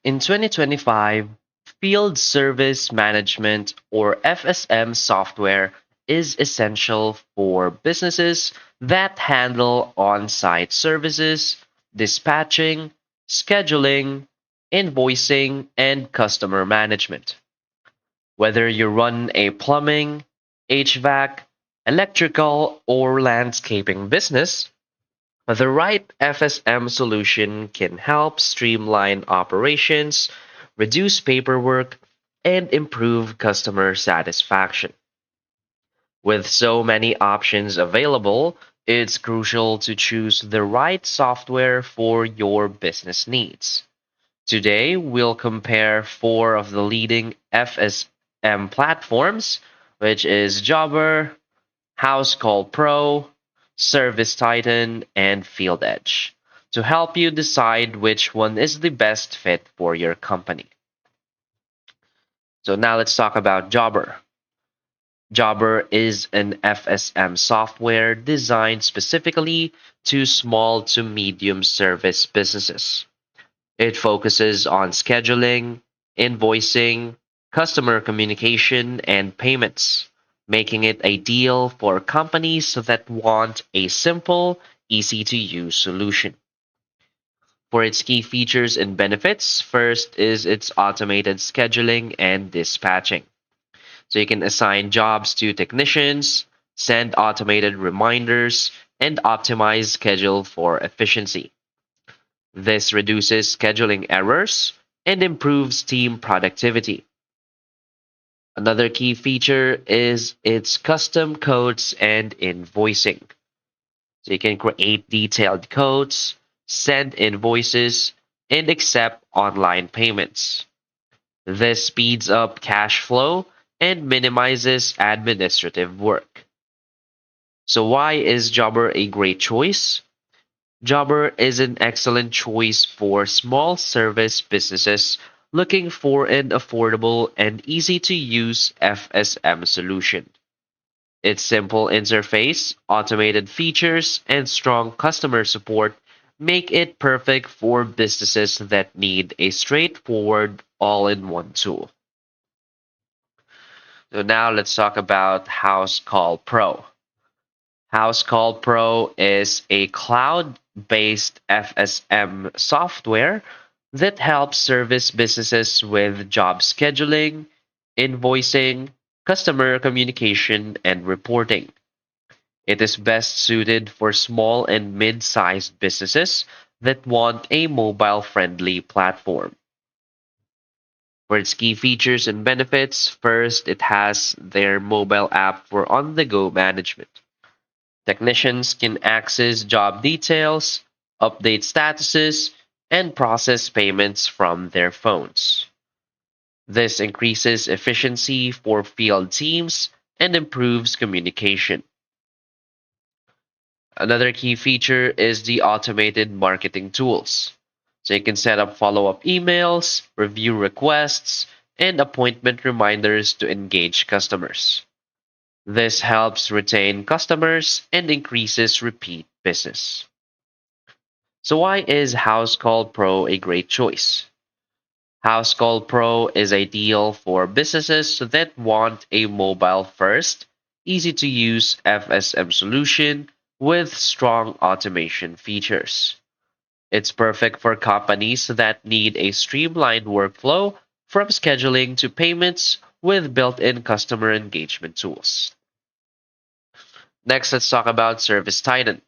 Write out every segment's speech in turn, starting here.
In 2025, field service management or FSM software is essential for businesses that handle on site services, dispatching, scheduling, invoicing, and customer management. Whether you run a plumbing, HVAC, electrical, or landscaping business, the right FSM solution can help streamline operations, reduce paperwork, and improve customer satisfaction. With so many options available, it's crucial to choose the right software for your business needs. Today, we'll compare four of the leading FSM platforms, which is Jobber, Housecall Pro, ServiceTitan, and Fieldedge, to help you decide which one is the best fit for your company. So now let's talk about Jobber. Jobber is an FSM software designed specifically to small to medium service businesses. It focuses on scheduling, invoicing, customer communication, and payments, making it ideal for companies that want a simple, easy to use solution. For its key features and benefits, first is its automated scheduling and dispatching. So you can assign jobs to technicians, send automated reminders, and optimize schedule for efficiency. This reduces scheduling errors and improves team productivity. Another key feature is its custom codes and invoicing. So you can create detailed codes, send invoices, and accept online payments. This speeds up cash flow and minimizes administrative work. So why is Jobber a great choice? Jobber is an excellent choice for small service businesses looking for an affordable and easy to use FSM solution. Its simple interface, automated features, and strong customer support make it perfect for businesses that need a straightforward all in one tool. So now let's talk about Housecall Pro. Housecall Pro is a cloud based FSM software that helps service businesses with job scheduling, invoicing, customer communication, and reporting. It is best suited for small and mid sized businesses that want a mobile friendly platform. For its key features and benefits, first, it has their mobile app for on the go management. Technicians can access job details, update statuses, and process payments from their phones. This increases efficiency for field teams and improves communication. Another key feature is the automated marketing tools. So you can set up follow up emails, review requests, and appointment reminders to engage customers. This helps retain customers and increases repeat business. So, why is Housecall Pro a great choice? Housecall Pro is ideal for businesses that want a mobile first, easy to use FSM solution with strong automation features. It's perfect for companies that need a streamlined workflow from scheduling to payments with built in customer engagement tools. Next, let's talk about ServiceTitan.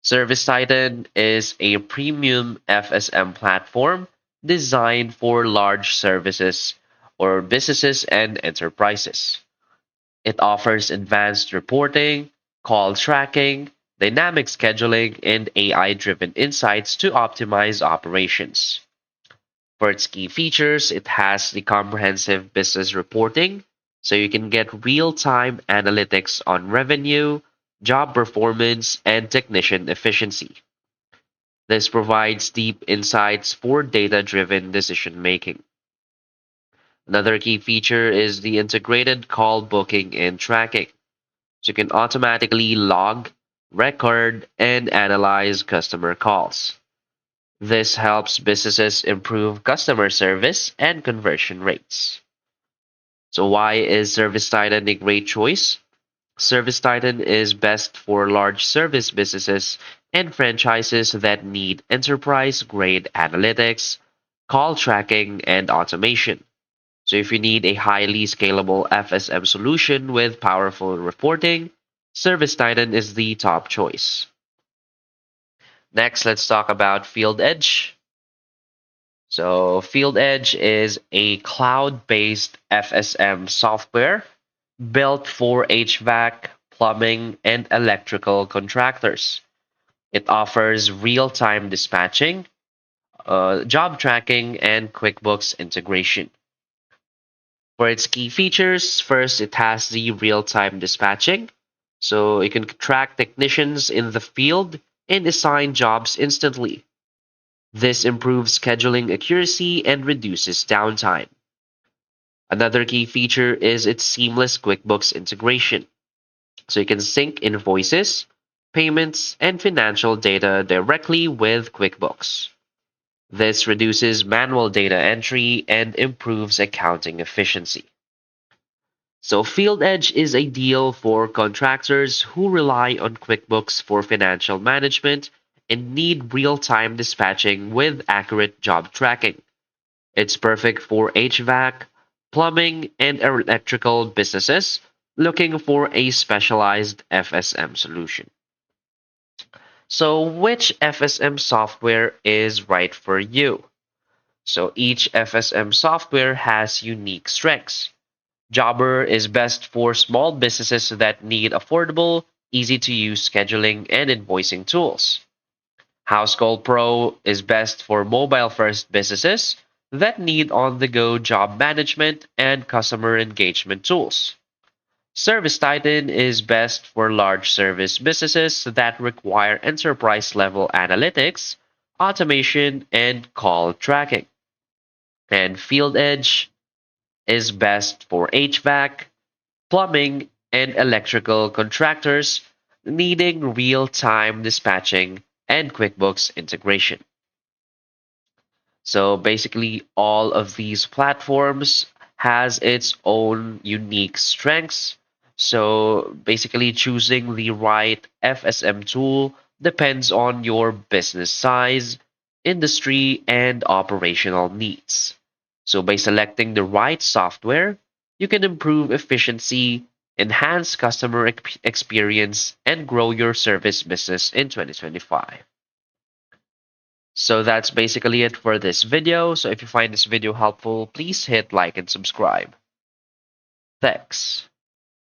ServiceTitan is a premium FSM platform designed for large services or businesses and enterprises. It offers advanced reporting, call tracking, dynamic scheduling, and AI driven insights to optimize operations. For its key features, it has the comprehensive business reporting, so you can get real time analytics on revenue, job performance, and technician efficiency. This provides deep insights for data driven decision making. Another key feature is the integrated call booking and tracking, so you can automatically log, record, and analyze customer calls. This helps businesses improve customer service and conversion rates. So why is ServiceTitan a great choice? ServiceTitan is best for large service businesses and franchises that need enterprise-grade analytics, call tracking, and automation. So if you need a highly scalable FSM solution with powerful reporting, ServiceTitan is the top choice. Next, let's talk about Fieldedge. So Fieldedge is a cloud-based FSM software built for HVAC, plumbing, and electrical contractors. It offers real-time dispatching, job tracking, and QuickBooks integration. For its key features, first, it has the real-time dispatching, so you can track technicians in the field and assign jobs instantly. This improves scheduling accuracy and reduces downtime. Another key feature is its seamless QuickBooks integration, so you can sync invoices, payments, and financial data directly with QuickBooks. This reduces manual data entry and improves accounting efficiency. So Fieldedge is ideal for contractors who rely on QuickBooks for financial management and need real-time dispatching with accurate job tracking. It's perfect for HVAC, plumbing, and electrical businesses looking for a specialized FSM solution. So which FSM software is right for you? So each FSM software has unique strengths. Jobber is best for small businesses that need affordable, easy to use scheduling and invoicing tools. Housecall Pro is best for mobile first businesses that need on the go job management and customer engagement tools. ServiceTitan is best for large service businesses that require enterprise level analytics, automation, and call tracking. And Fieldedge is best for HVAC, plumbing, and electrical contractors needing real-time dispatching and QuickBooks integration. So basically all of these platforms has its own unique strengths. So basically choosing the right FSM tool depends on your business size, industry, and operational needs. So by selecting the right software, you can improve efficiency, enhance customer experience, and grow your service business in 2025. So that's basically it for this video. So if you find this video helpful, please hit like and subscribe. Thanks.